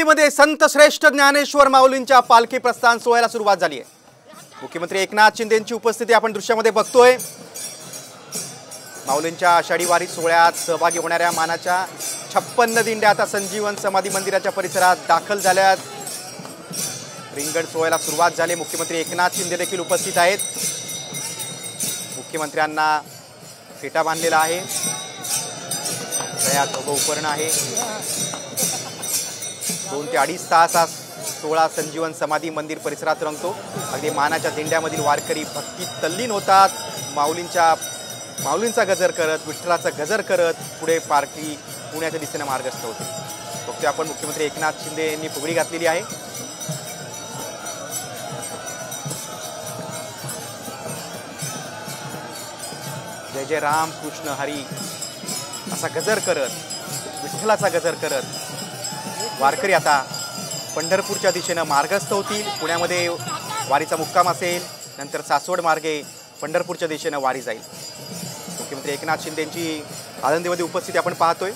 आळंदीमध्ये संत श्रेष्ठ ज्ञानेश्वर माऊलींच्या पालखी प्रस्थान सोहळ्याला सुरुवात झाली आहे। मुख्यमंत्री एकनाथ शिंदेंची उपस्थिती आपण दृश्यामध्ये बघतोय। माऊलींच्या आषाढी वारी सोहळ्यात सहभागी होणाऱ्या मानाच्या 56 दिंड्या आता संजीवन समाधी मंदिराच्या परिसरात दाखल झाल्यात। रिंगण सोहळ्याला सुरुवात झाली। मुख्यमंत्री एकनाथ शिंदे देखील उपस्थित आहेत। मुख्यमंत्र्यांना फेटा बांधलेला आहे। गळ्यात उपकरण आहे। 2 ते 2.5 तास हा सोहळा संजीवन समाधी मंदिर परिसरात रंगतो। अगदी मानाच्या दिंड्यामधील वारकरी भक्तीत तल्लीन होतात। माऊलींचा गजर करत, विठ्ठलाचा गजर करत पुढे पालखी पुण्याच्या दिशेने मार्गस्थ होते। बघतोय आपण मुख्यमंत्री एकनाथ शिंदे यांनी फुगडी घातलेली आहे। जय जय राम कृष्ण हरी असा गजर करत, विठ्ठलाचा गजर करत वारकरी आता पंढरपूरच्या दिशेने मार्गस्थ होतील। पुण्यामध्ये वारीचा मुक्काम असेल, नंतर सासवड मार्गे पंढरपूरच्या दिशेने वारी जाईल। मुख्यमंत्री एकनाथ शिंदेंची आळंदीमध्ये उपस्थिती आपण पाहतोय।